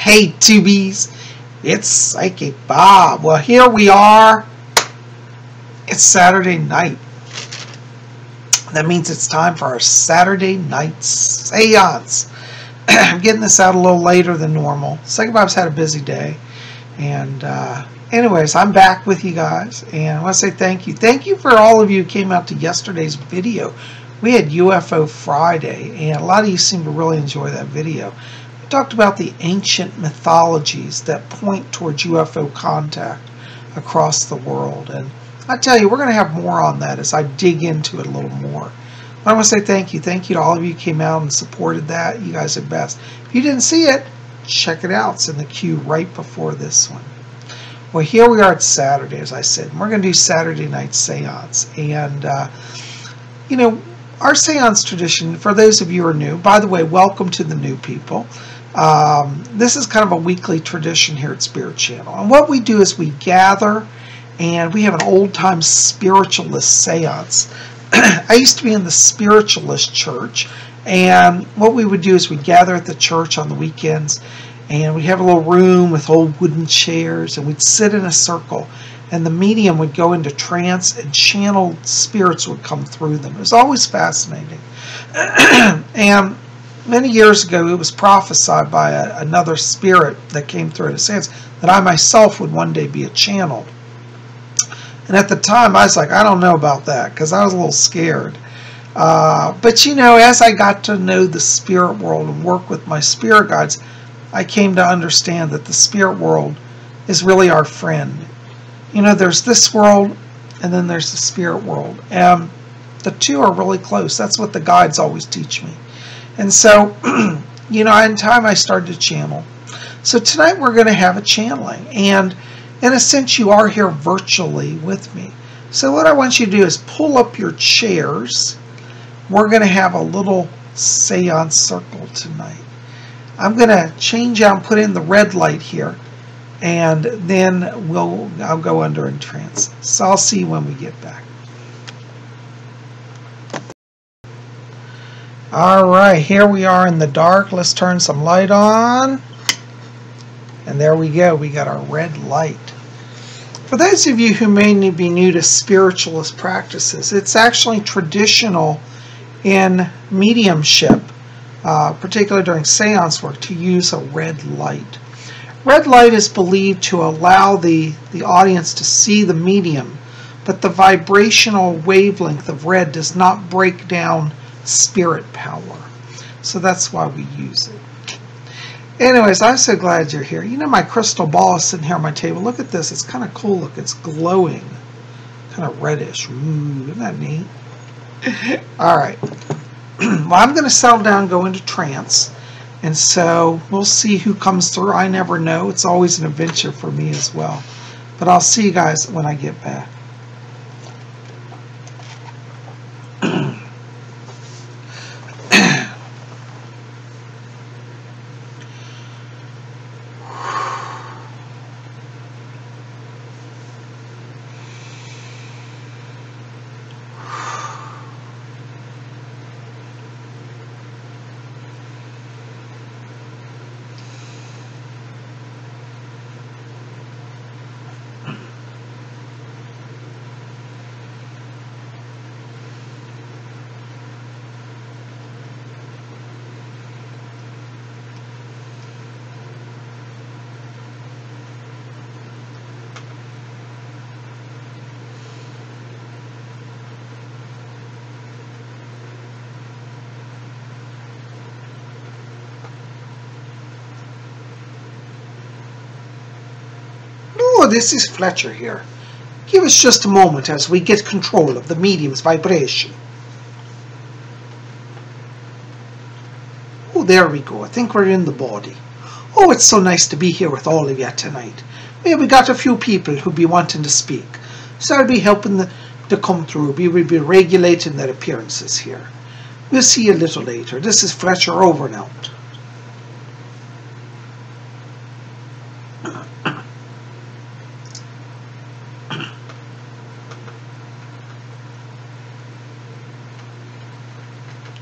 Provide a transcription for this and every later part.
Hey Tubies, it's Psychic Bob. Well, here we are. It's Saturday night. That means it's time for our Saturday night seance. I'm getting this out a little later than normal. Psychic Bob's had a busy day. And anyways, I'm back with you guys. And I want to say thank you. Thank you for all of you who came out to yesterday's video. We had UFO Friday, and a lot of you seem to really enjoy that video. We talked about the ancient mythologies that point towards UFO contact across the world. And I tell you, we're going to have more on that as I dig into it a little more. But I want to say thank you. Thank you to all of you who came out and supported that. You guys are best. If you didn't see it, check it out. It's in the queue right before this one. Well, here we are at Saturday, as I said. And we're going to do Saturday night seance. And, you know, our seance tradition, for those of you who are new, by the way, welcome to the new people. This is kind of a weekly tradition here at Spirit Channel. And what we do is we gather and we have an old-time spiritualist seance. I used to be in the spiritualist church, and what we would do is we'd gather at the church on the weekends, and we'd have a little room with old wooden chairs, and we'd sit in a circle, and the medium would go into trance, and channeled spirits would come through them. It was always fascinating. And many years ago, it was prophesied by another spirit that came through at a seance that I myself would one day be a channel. And at the time, I was like, I don't know about that, because I was a little scared. But, you know, as I got to know the spirit world and work with my spirit guides, I came to understand that the spirit world is really our friend. You know, there's this world, and then there's the spirit world. And the two are really close. That's what the guides always teach me. And so, you know, in time I started to channel. So tonight we're going to have a channeling. And in a sense, you are here virtually with me. So what I want you to do is pull up your chairs. We're going to have a little seance circle tonight. I'm going to change out and put in the red light here. And then I'll go under in trance. So I'll see you when we get back. Alright, here we are in the dark. Let's turn some light on. And there we go. We got our red light. For those of you who may be new to spiritualist practices, it's actually traditional in mediumship, particularly during seance work, to use a red light. Red light is believed to allow the audience to see the medium, but the vibrational wavelength of red does not break down spirit power. So that's why we use it. Anyways, I'm so glad you're here. You know, my crystal ball is sitting here on my table. Look at this. It's kind of cool. Look, it's glowing. Kind of reddish. Ooh, isn't that neat? All right. Well, I'm going to settle down and go into trance. And so we'll see who comes through. I never know. It's always an adventure for me as well. But I'll see you guys when I get back. This is Fletcher here. Give us just a moment as we get control of the medium's vibration. Oh, there we go. I think we're in the body. Oh, it's so nice to be here with all of you tonight. Well, we got a few people who be wanting to speak, so I'll be helping them to come through. We will be regulating their appearances here. We'll see you a little later. This is Fletcher over and out.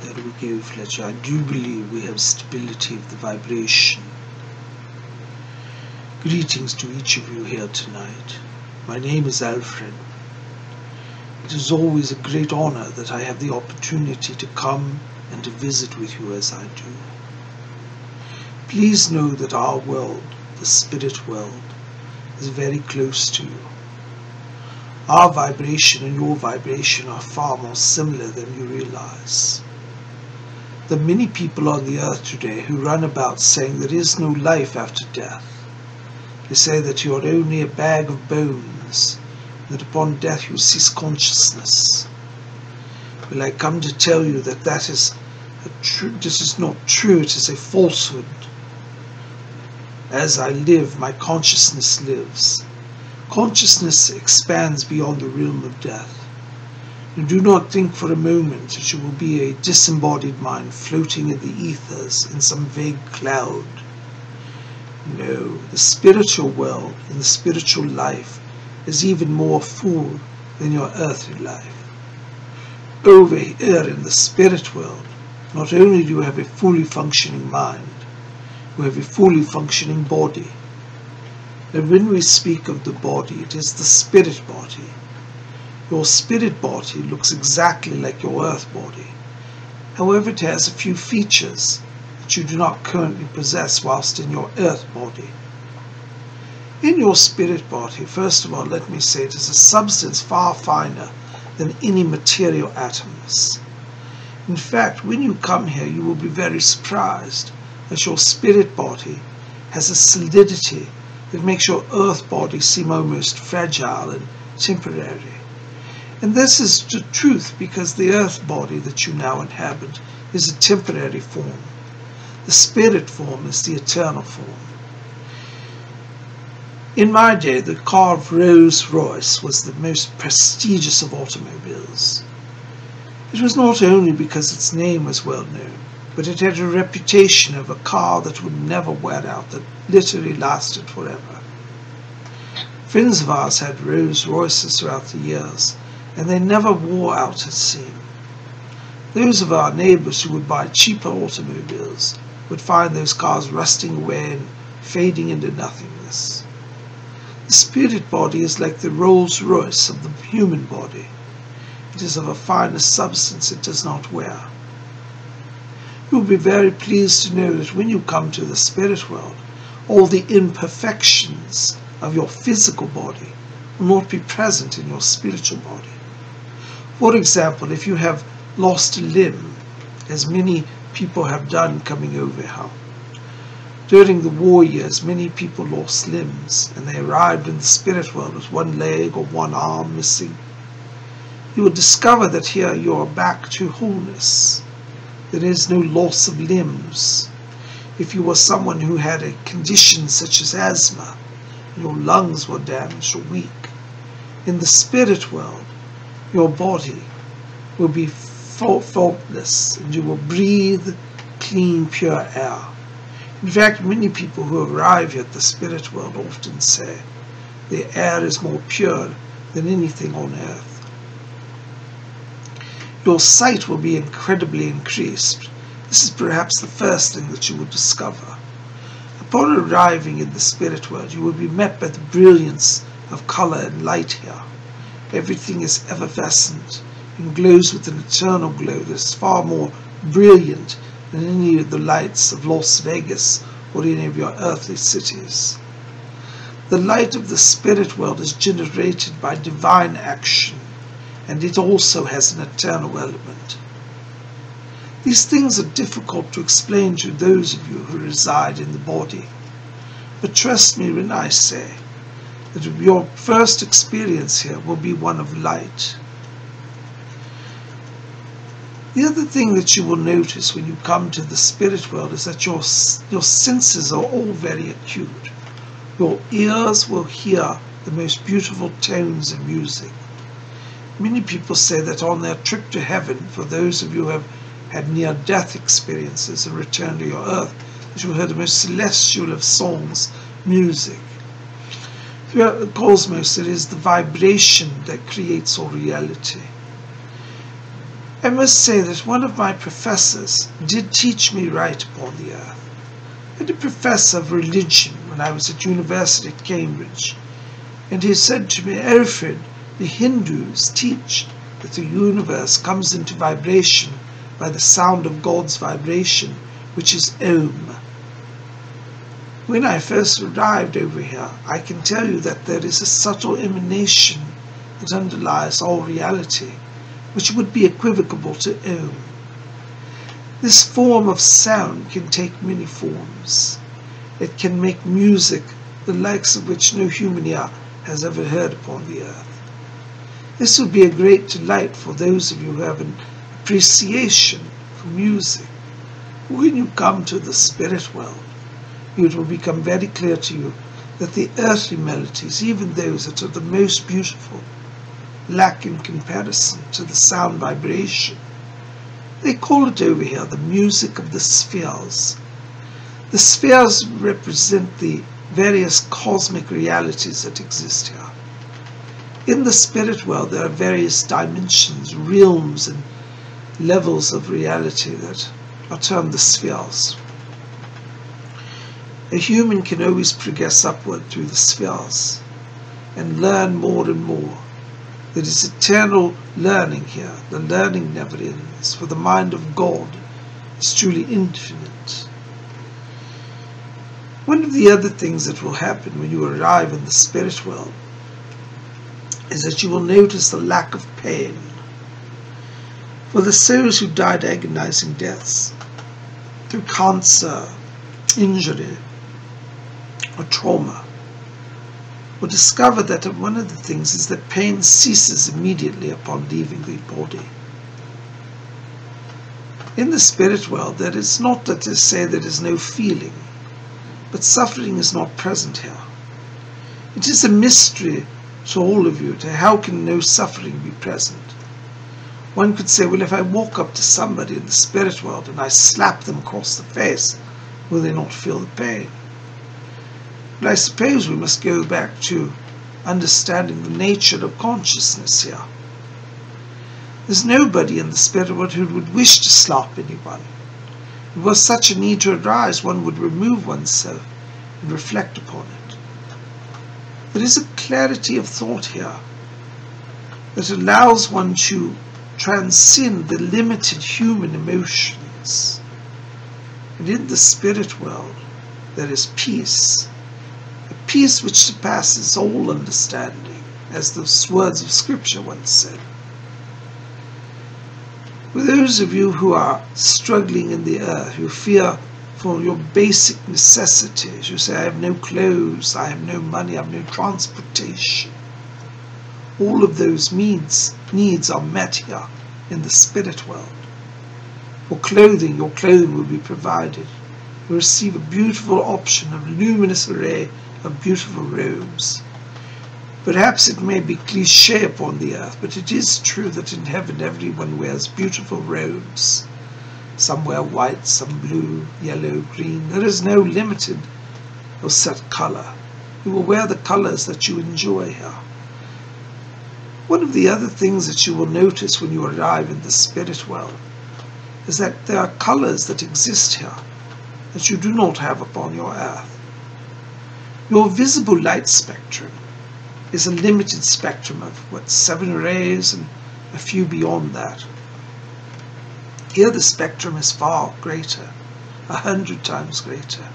There we go, Fletcher. I do believe we have stability of the vibration. Greetings to each of you here tonight. My name is Alfred. It is always a great honor that I have the opportunity to come and to visit with you as I do. Please know that our world, the spirit world, is very close to you. Our vibration and your vibration are far more similar than you realize. There are many people on the earth today who run about saying there is no life after death. They say that you are only a bag of bones, that upon death you cease consciousness. Well, I come to tell you that this is not true, it is a falsehood. As I live, my consciousness lives. Consciousness expands beyond the realm of death. You do not think for a moment that you will be a disembodied mind floating in the ethers in some vague cloud. No, the spiritual world and the spiritual life is even more full than your earthly life. Over here in the spirit world, not only do you have a fully functioning mind, you have a fully functioning body. And when we speak of the body, it is the spirit body. Your spirit body looks exactly like your earth body. However, it has a few features that you do not currently possess whilst in your earth body. In your spirit body, first of all, let me say it is a substance far finer than any material atoms. In fact, when you come here, you will be very surprised that your spirit body has a solidity that makes your earth body seem almost fragile and temporary. And this is the truth, because the earth body that you now inhabit is a temporary form. The spirit form is the eternal form. In my day, the car of Rolls-Royce was the most prestigious of automobiles. It was not only because its name was well known, but it had a reputation of a car that would never wear out, that literally lasted forever. Friends of ours had Rolls-Royces throughout the years, and they never wore out, it seemed. Those of our neighbors who would buy cheaper automobiles would find those cars rusting away and fading into nothingness. The spirit body is like the Rolls-Royce of the human body. It is of a finer substance it does not wear. You will be very pleased to know that when you come to the spirit world, all the imperfections of your physical body will not be present in your spiritual body. For example, if you have lost a limb, as many people have done coming over here. During the war years, many people lost limbs, and they arrived in the spirit world with one leg or one arm missing. You will discover that here you are back to wholeness. There is no loss of limbs. If you were someone who had a condition such as asthma, your lungs were damaged or weak, in the spirit world, your body will be faultless, and you will breathe clean, pure air. In fact, many people who arrive here at the spirit world often say the air is more pure than anything on earth. Your sight will be incredibly increased. This is perhaps the first thing that you will discover. Upon arriving in the spirit world, you will be met by the brilliance of color and light here. Everything is effervescent and glows with an eternal glow that is far more brilliant than any of the lights of Las Vegas or any of your earthly cities. The light of the spirit world is generated by divine action, and it also has an eternal element. These things are difficult to explain to those of you who reside in the body, but trust me when I say that your first experience here will be one of light. The other thing that you will notice when you come to the spirit world is that your senses are all very acute. Your ears will hear the most beautiful tones of music. Many people say that on their trip to heaven, for those of you who have had near-death experiences and returned to your earth, that you will hear the most celestial of songs, music. Throughout the cosmos, it is the vibration that creates all reality. I must say that one of my professors did teach me right upon the earth. had a professor of religion when I was at university at Cambridge, and he said to me, "Alfred, the Hindus teach that the universe comes into vibration by the sound of God's vibration, which is Om." When I first arrived over here, I can tell you that there is a subtle emanation that underlies all reality, which would be equivocal to Om. This form of sound can take many forms. It can make music, the likes of which no human ear has ever heard upon the earth. This would be a great delight for those of you who have an appreciation for music. When you come to the spirit world, it will become very clear to you that the earthly melodies, even those that are the most beautiful, lack in comparison to the sound vibration. They call it over here the music of the spheres. The spheres represent the various cosmic realities that exist here. In the spirit world, there are various dimensions, realms, and levels of reality that are termed the spheres. A human can always progress upward through the spheres and learn more and more. There is eternal learning here. The learning never ends, for the mind of God is truly infinite. One of the other things that will happen when you arrive in the spirit world is that you will notice the lack of pain. For the souls who died agonizing deaths through cancer, injury, or trauma will discover that one of the things is that pain ceases immediately upon leaving the body. In the spirit world, that is not that to say there is no feeling, but suffering is not present here. It is a mystery to all of you to how can no suffering be present. One could say, well, if I walk up to somebody in the spirit world and I slap them across the face, will they not feel the pain? But I suppose we must go back to understanding the nature of consciousness here. There's nobody in the spirit world who would wish to slap anyone. If was such a need to arise, one would remove oneself and reflect upon it. There is a clarity of thought here that allows one to transcend the limited human emotions. And in the spirit world, there is peace. Peace which surpasses all understanding, as the words of Scripture once said. For those of you who are struggling in the earth, who fear for your basic necessities, you say, I have no clothes, I have no money, I have no transportation. All of those needs are met here in the spirit world. For clothing, your clothing will be provided. You receive a beautiful option of luminous array of beautiful robes. Perhaps it may be cliché upon the earth, but it is true that in heaven everyone wears beautiful robes. Some wear white, some blue, yellow, green. There is no limited or set color. You will wear the colors that you enjoy here. One of the other things that you will notice when you arrive in the spirit world is that there are colors that exist here that you do not have upon your earth. Your visible light spectrum is a limited spectrum of 7 rays and a few beyond that. Here the spectrum is far greater, 100 times greater,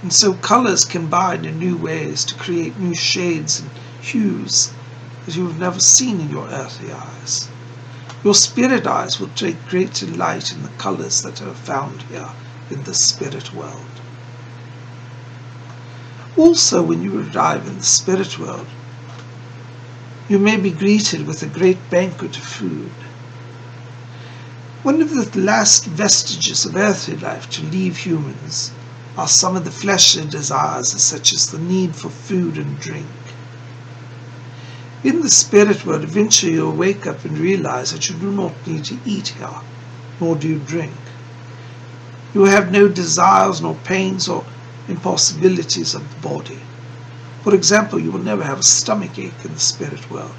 and so colors combine in new ways to create new shades and hues that you have never seen in your earthly eyes. Your spirit eyes will take great delight in the colors that are found here in the spirit world. Also, when you arrive in the spirit world, you may be greeted with a great banquet of food. One of the last vestiges of earthly life to leave humans are some of the fleshly desires, such as the need for food and drink. In the spirit world, eventually you'll wake up and realize that you do not need to eat here, nor do you drink. You will have no desires, nor pains, or impossibilities of the body. For example, you will never have a stomach ache in the spirit world.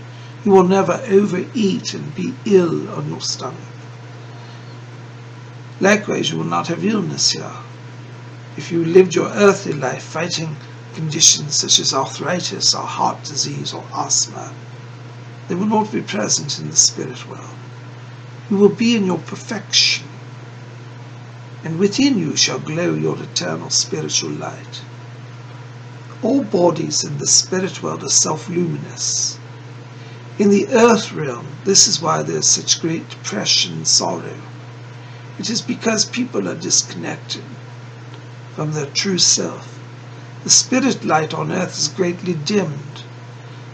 You will never overeat and be ill on your stomach. Likewise, you will not have illness here. If you lived your earthly life fighting conditions such as arthritis or heart disease or asthma, they will not be present in the spirit world. You will be in your perfection, and within you shall glow your eternal spiritual light. All bodies in the spirit world are self-luminous. In the earth realm, this is why there is such great depression and sorrow. It is because people are disconnected from their true self. The spirit light on earth is greatly dimmed.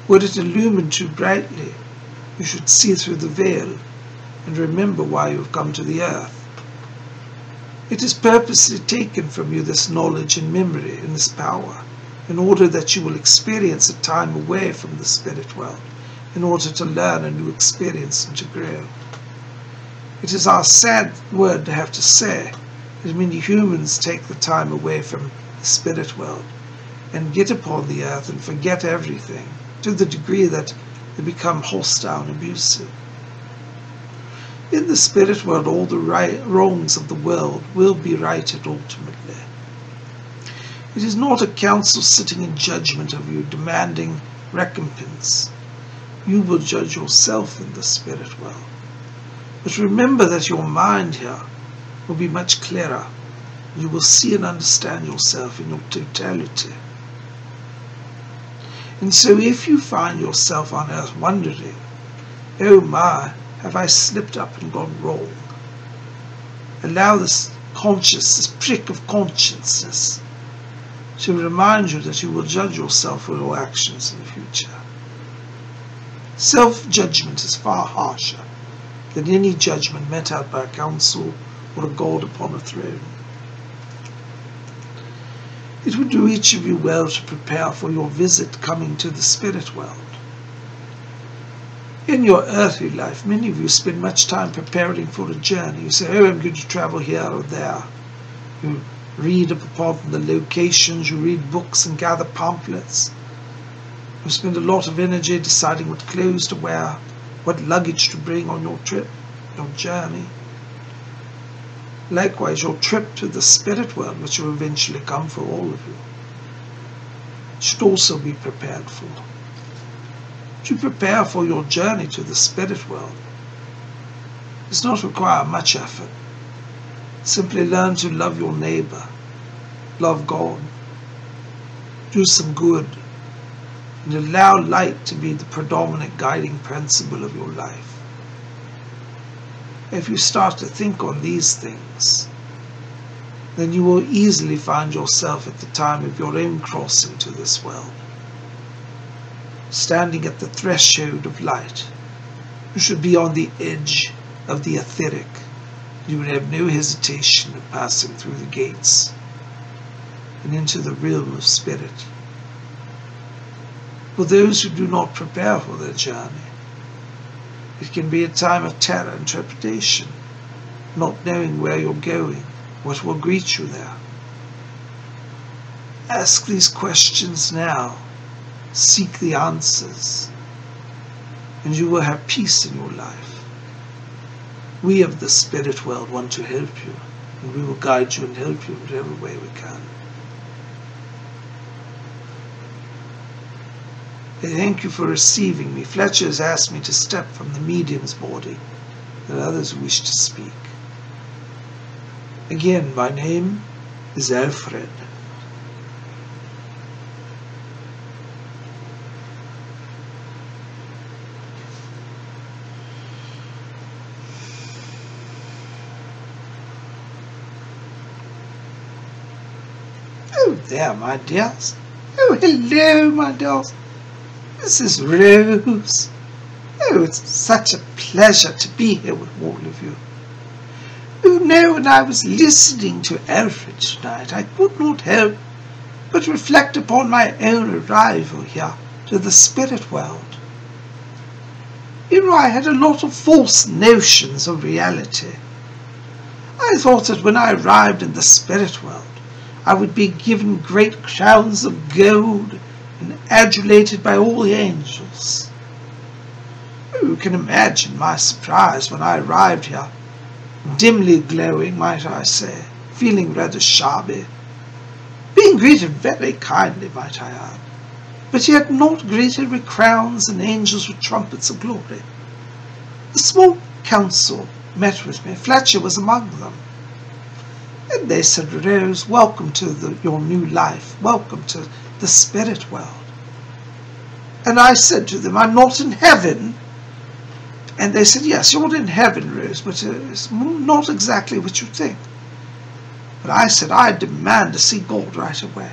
Were it illumined too brightly, you should see through the veil and remember why you have come to the earth. It is purposely taken from you, this knowledge and memory and this power, in order that you will experience a time away from the spirit world, in order to learn a new experience and to grow. It is our sad word to have to say that many humans take the time away from the spirit world and get upon the earth and forget everything, to the degree that they become hostile and abusive. In the spirit world, all the wrongs of the world will be righted ultimately. It is not a council sitting in judgment of you, demanding recompense. You will judge yourself in the spirit world. But remember that your mind here will be much clearer. You will see and understand yourself in your totality. And so if you find yourself on earth wondering, oh my, have I slipped up and gone wrong? Allow this prick of consciousness to remind you that you will judge yourself for your actions in the future. Self-judgment is far harsher than any judgment met out by a council or a god upon a throne. It would do each of you well to prepare for your visit coming to the spirit world. In your earthly life, many of you spend much time preparing for a journey. You say, oh, I'm going to travel here or there. You read up upon the locations, you read books and gather pamphlets. You spend a lot of energy deciding what clothes to wear, what luggage to bring on your trip, your journey. Likewise, your trip to the spirit world, which will eventually come for all of you, should also be prepared for. To prepare for your journey to the spirit world does not require much effort. Simply learn to love your neighbor, love God, do some good, and allow light to be the predominant guiding principle of your life. If you start to think on these things, then you will easily find yourself at the time of your own crossing to this world, standing at the threshold of light. You should be on the edge of the etheric. You would have no hesitation of passing through the gates and into the realm of spirit. For those who do not prepare for their journey, it can be a time of terror and trepidation, not knowing where you're going, what will greet you there. Ask these questions now. Seek the answers, and you will have peace in your life. We of the spirit world want to help you, and we will guide you and help you in whatever way we can. I thank you for receiving me. Fletcher has asked me to step from the medium's body. There are others who wish to speak. Again, my name is Alfred. Oh, there, my dears. Oh, hello, my dears. This is Rose. Oh, it's such a pleasure to be here with all of you. Oh, no, when I was listening to Alfred tonight, I could not help but reflect upon my own arrival here to the spirit world. You know, I had a lot of false notions of reality. I thought that when I arrived in the spirit world, I would be given great crowns of gold and adulated by all the angels. You can imagine my surprise when I arrived here, dimly glowing, might I say, feeling rather shabby, greeted very kindly, might I add, but yet not greeted with crowns and angels with trumpets of glory. The small council met with me. Fletcher was among them. And they said, Rose, welcome to your new life. Welcome to the spirit world. And I said to them, I'm not in heaven. And they said, yes, you're in heaven, Rose, but it's not exactly what you think. But I said, I demand to see God right away.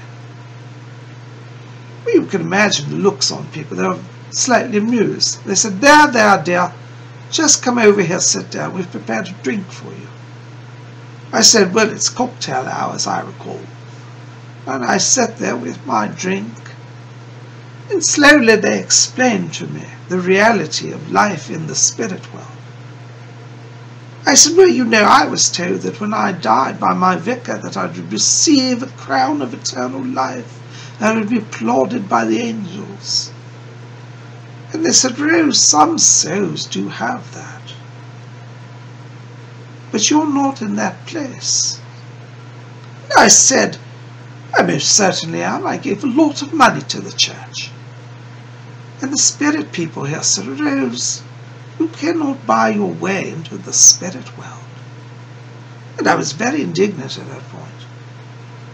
Well, you can imagine the looks on people. They were slightly amused. They said, there, dear. Just come over here, sit down. We've prepared a drink for you. I said, well, it's cocktail hour, as I recall. And I sat there with my drink. And slowly they explained to me the reality of life in the spirit world. I said, well, you know, I was told that when I died by my vicar that I would receive a crown of eternal life and would be applauded by the angels. And they said, Rose, some souls do have that. But you're not in that place. And I said, I most certainly am. I gave a lot of money to the church. And the spirit people here said, Rose, you cannot buy your way into the spirit world. And I was very indignant at that point.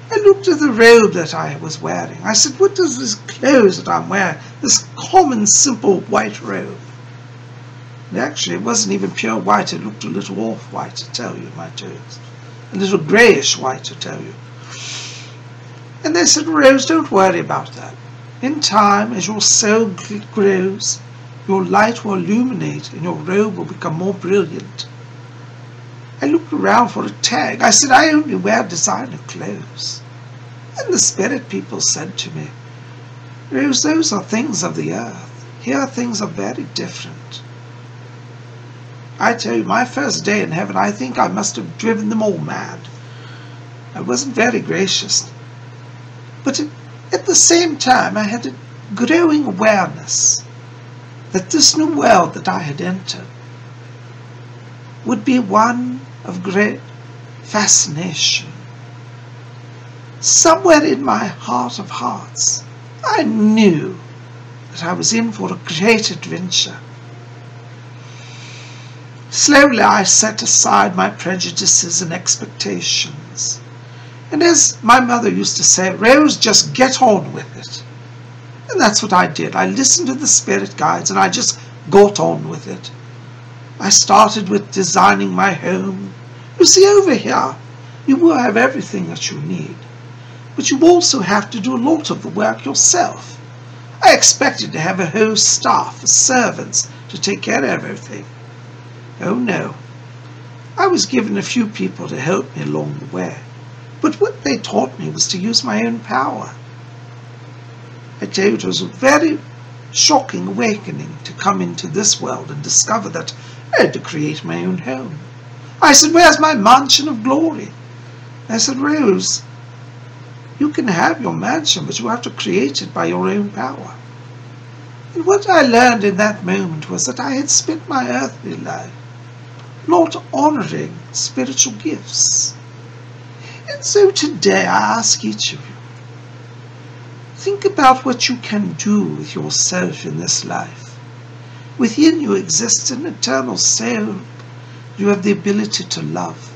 I looked at the robe that I was wearing. I said, what does this clothes that I'm wearing, this common, simple white robe? And actually, it wasn't even pure white. It looked a little off-white, to tell you, my toes. A little greyish white, to tell you. And they said, Rose, don't worry about that. In time, as your soul grows, your light will illuminate and your robe will become more brilliant. I looked around for a tag. I said, I only wear designer clothes. And the spirit people said to me, Rose, those are things of the earth. Here things are very different. I tell you, my first day in heaven, I think I must have driven them all mad. I wasn't very gracious. But at the same time, I had a growing awareness that this new world that I had entered would be one of great fascination. Somewhere in my heart of hearts, I knew that I was in for a great adventure. Slowly I set aside my prejudices and expectations. And as my mother used to say, Rose, just get on with it. And that's what I did. I listened to the spirit guides and I just got on with it. I started with designing my home. You see, over here, you will have everything that you need. But you also have to do a lot of the work yourself. I expected to have a whole staff of servants to take care of everything. Oh no. I was given a few people to help me along the way. But what they taught me was to use my own power. I tell you, it was a very shocking awakening to come into this world and discover that I had to create my own home. I said, where's my mansion of glory? I said, Rose, you can have your mansion, but you have to create it by your own power. And what I learned in that moment was that I had spent my earthly life not honoring spiritual gifts. And so today I ask each of you, think about what you can do with yourself in this life. Within you exists an eternal soul. You have the ability to love.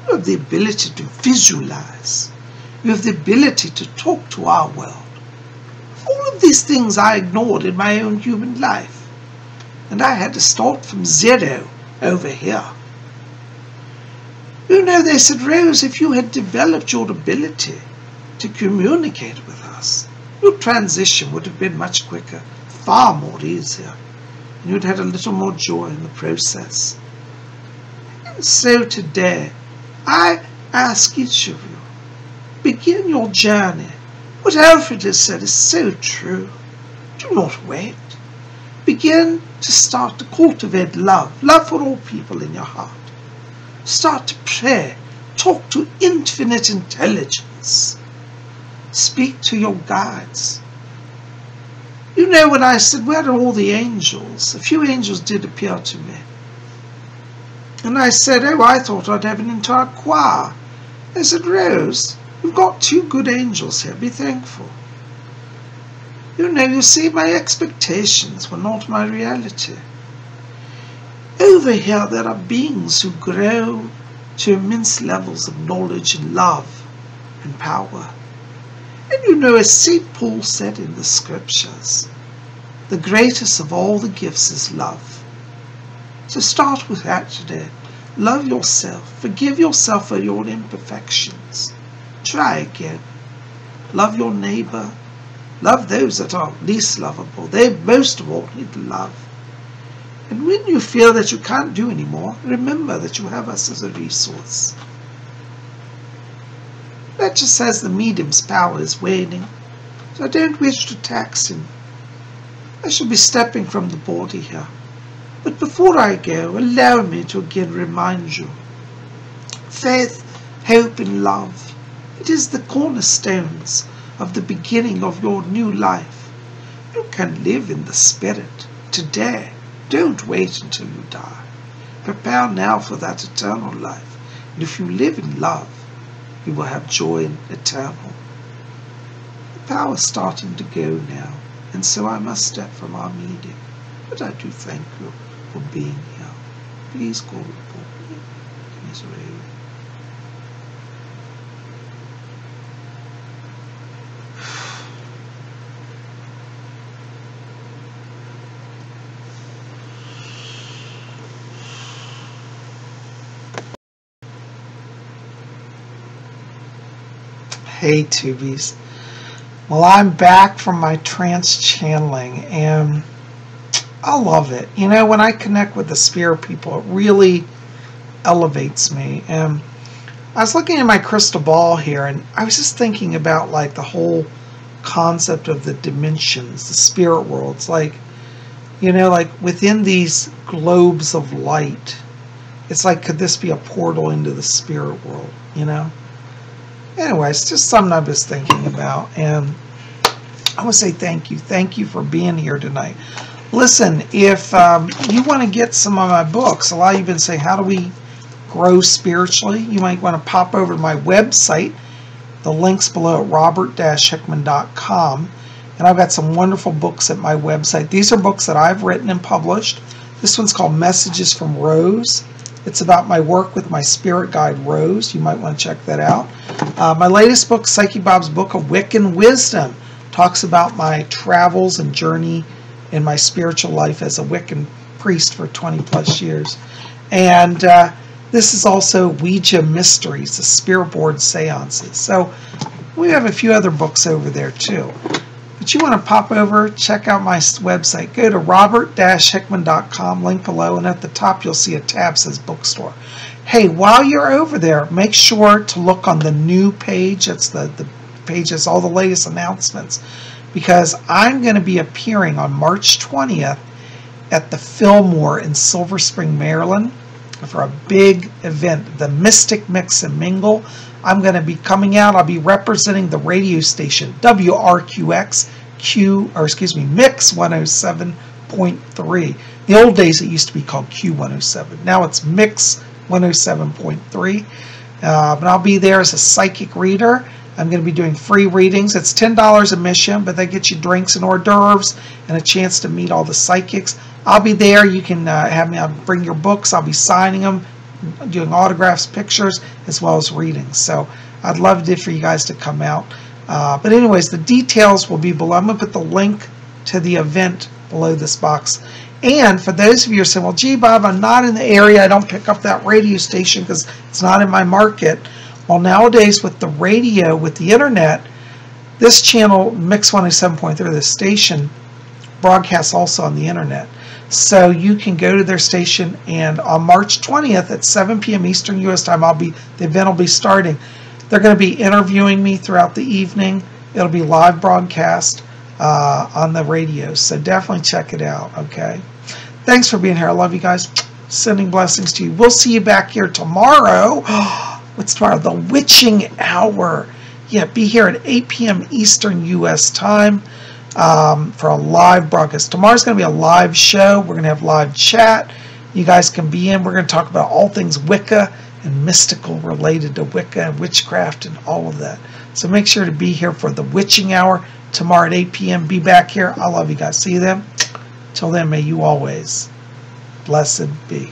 You have the ability to visualize. You have the ability to talk to our world. All of these things I ignored in my own human life. And I had to start from zero over here. You know, they said, Rose, if you had developed your ability to communicate with us, your transition would have been much quicker, far more easier, and you'd had a little more joy in the process. And so today, I ask each of you, begin your journey. What Alfred has said is so true. Do not wait. Begin to start to cultivate love, love for all people in your heart. Start to pray. Talk to infinite intelligence. Speak to your guides. You know, when I said, where are all the angels? A few angels did appear to me. And I said, oh, I thought I'd have an entire choir. They said, Rose, We've got 2 good angels here. Be thankful. You see, my expectations were not my reality. Over here there are beings who grow to immense levels of knowledge and love and power. And as St. Paul said in the scriptures, the greatest of all the gifts is love. So start with that today. Love yourself. Forgive yourself for your imperfections. Try again. Love your neighbor. Love those that are least lovable. They most of all need love. And when you feel that you can't do anymore, remember that you have us as a resource. That just says the medium's power is waning, so I don't wish to tax him. I shall be stepping from the body here. But before I go, allow me to again remind you. Faith, hope, and love. It is the cornerstones of the beginning of your new life. You can live in the Spirit today. Don't wait until you die. Prepare now for that eternal life. And if you live in love, you will have joy eternal. The power is starting to go now, and so I must step from our meeting. But I do thank you for being here. Please call upon me in Israel. Hey Tubies. Well, I'm back from my trance channeling and I love it. When I connect with the spirit people, it really elevates me. And I was looking at my crystal ball here and I was just thinking about like the whole concept of the dimensions, the spirit worlds. Like within these globes of light, it's like, could this be a portal into the spirit world, Anyway, it's just something I was thinking about, and I want to say thank you. Thank you for being here tonight. Listen, if you want to get some of my books, a lot of you have been saying, how do we grow spiritually? You might want to pop over to my website. The link's below at robert-hickman.com, and I've got some wonderful books at my website. These are books that I've written and published. This one's called Messages from Rose. It's about my work with my spirit guide, Rose. You might want to check that out. My latest book, Psychic Bob's Book of Wiccan Wisdom, talks about my travels and journey in my spiritual life as a Wiccan priest for 20 plus years. And this is also Ouija Mysteries, the spirit board seances. So we have a few other books over there too. But you want to pop over, check out my website. Go to robert-hickman.com, link below, and at the top you'll see a tab that says bookstore. Hey, while you're over there, make sure to look on the new page. It's the page that's all the latest announcements, because I'm going to be appearing on March 20th at the Fillmore in Silver Spring, Maryland for a big event, the Mystic Mix and Mingle. I'm going to be coming out. I'll be representing the radio station WRQX Mix 107.3. The old days it used to be called Q107. Now it's Mix 107.3. But I'll be there as a psychic reader. I'm going to be doing free readings. It's $10 admission, but they get you drinks and hors d'oeuvres and a chance to meet all the psychics. I'll be there. You can have me. I'll bring your books. I'll be signing them, doing autographs, pictures, as well as readings. So I'd love for you guys to come out. But anyways, the details will be below. I'm going to put the link to the event below this box. And for those of you who are saying, well, gee, Bob, I'm not in the area. I don't pick up that radio station because it's not in my market. Well, nowadays with the radio, with the internet, this channel, Mix 107.3, this station, broadcasts also on the internet. So you can go to their station, and on March 20th at 7 p.m. Eastern U.S. time, the event will be starting. They're going to be interviewing me throughout the evening. It'll be live broadcast on the radio, so definitely check it out, okay? Thanks for being here. I love you guys. Sending blessings to you. We'll see you back here tomorrow. What's tomorrow? The Witching Hour. Yeah, be here at 8 p.m. Eastern U.S. time for a live broadcast. Tomorrow's going to be a live show. We're going to have live chat. You guys can be in. We're going to talk about all things Wicca and mystical related to Wicca and witchcraft and all of that. So make sure to be here for the witching hour tomorrow at 8 p.m. Be back here. I love you guys. See you then. Till then, may you always blessed be.